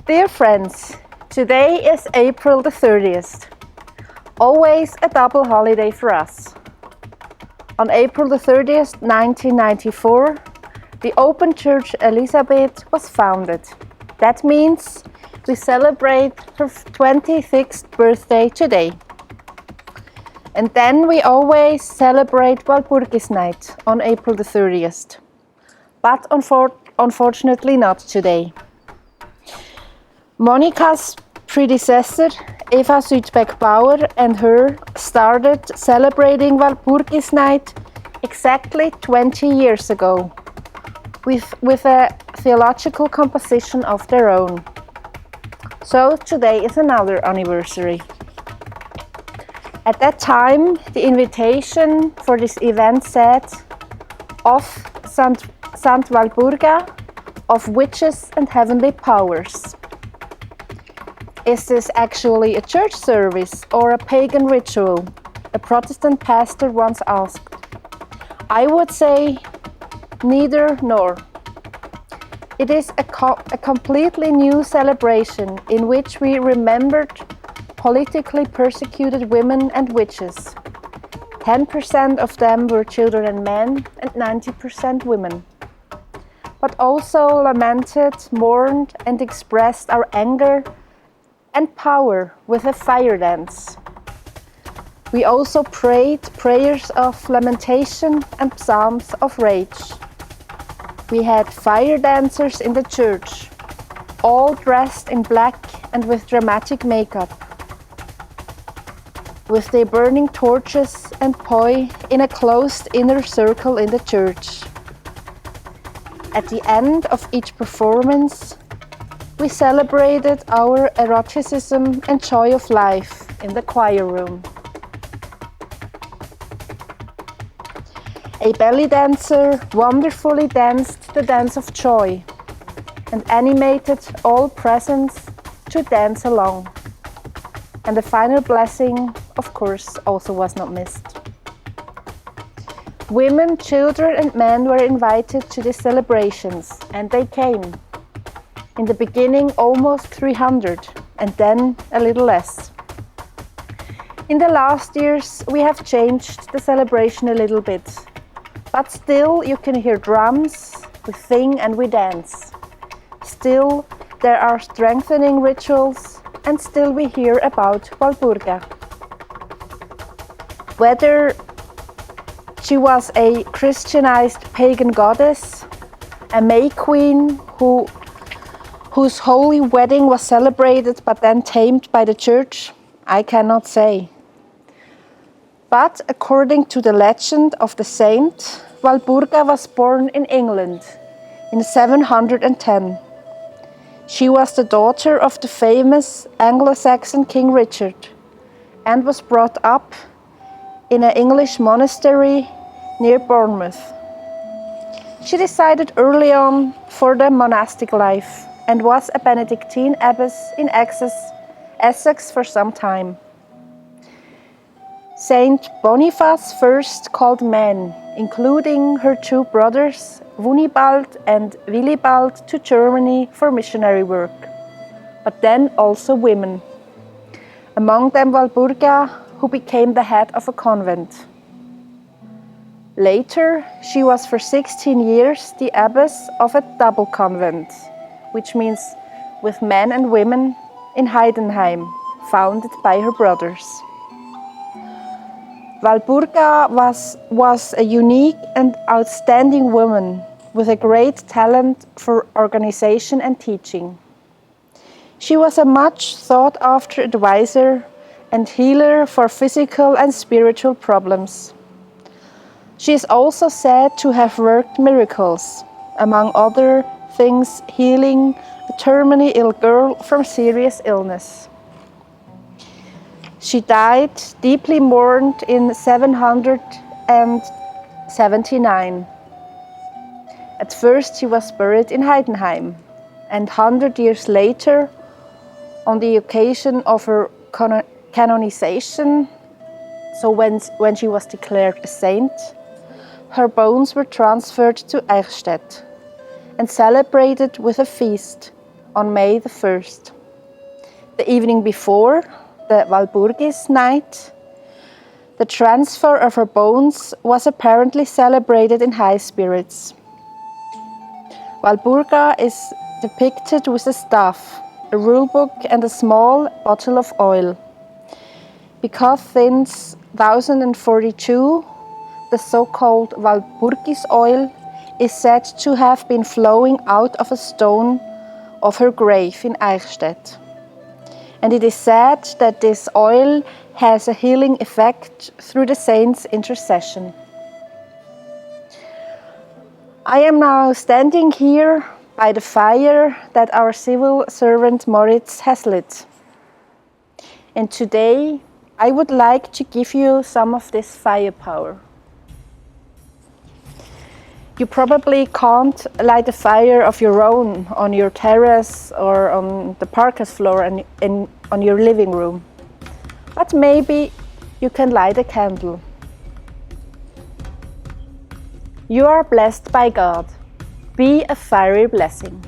Dear friends, today is April the 30th, always a double holiday for us. On April the 30th, 1994, the Open Church Elisabethen was founded. That means we celebrate her 26th birthday today. And then we always celebrate WALPURGIS night on April the 30th. But unfortunately not today. Monica's predecessor, Eva Südbeck-Bauer, and her started celebrating WALPURGIS night exactly 20 years ago with a theological composition of their own. So today is another anniversary. At that time, the invitation for this event said, of Sant Walpurga, of witches and heavenly powers. Is this actually a church service or a pagan ritual? A Protestant pastor once asked. I would say neither nor. It is a completely new celebration in which we remembered politically persecuted women and witches. 10% of them were children and men, and 90% women. But also lamented, mourned, and expressed our anger and power with a fire dance. We also prayed prayers of lamentation and psalms of rage. We had fire dancers in the church, all dressed in black and with dramatic makeup, with their burning torches and poi in a closed inner circle in the church. At the end of each performance, we celebrated our eroticism and joy of life in the choir room. A belly dancer wonderfully danced the dance of joy and animated all present to dance along. And the final blessing, of course, also was not missed. Women, children and men were invited to these celebrations, and they came. In the beginning, almost 300, and then a little less. In the last years, we have changed the celebration a little bit. But still, you can hear drums, we sing and we dance. Still, there are strengthening rituals, and still we hear about Walpurga. Whether she was a Christianized pagan goddess, a May Queen whose holy wedding was celebrated but then tamed by the church, I cannot say. But according to the legend of the saint, Walpurga was born in England in 710. She was the daughter of the famous Anglo-Saxon King Richard and was brought up in an English monastery near Bournemouth. She decided early on for the monastic life and was a Benedictine abbess in Essex for some time. Saint Boniface first called men, including her two brothers, Wunibald and Willibald, to Germany for missionary work, but then also women. Among them Walpurga, who became the head of a convent. Later, she was for 16 years the abbess of a double convent, which means with men and women, in Heidenheim, founded by her brothers. Walpurga was a unique and outstanding woman with a great talent for organization and teaching. She was a much sought-after advisor and healer for physical and spiritual problems. She is also said to have worked miracles, among other things healing a terminally ill girl from serious illness. She died deeply mourned in 779. At first she was buried in Heidenheim, and 100 years later, on the occasion of her canonization, so when she was declared a saint, her bones were transferred to Eichstätt and celebrated with a feast on May the 1st. The evening before, the Walpurgis night, the transfer of her bones was apparently celebrated in high spirits. Walpurga is depicted with a staff, a rulebook and a small bottle of oil. Because since 1042, the so-called Walpurgis oil is said to have been flowing out of a stone of her grave in Eichstätt. And it is said that this oil has a healing effect through the saints' intercession. I am now standing here by the fire that our civil servant Moritz has lit. And today I would like to give you some of this firepower. You probably can't light a fire of your own on your terrace or on the parquet floor and on your living room. But maybe you can light a candle. You are blessed by God. Be a fiery blessing.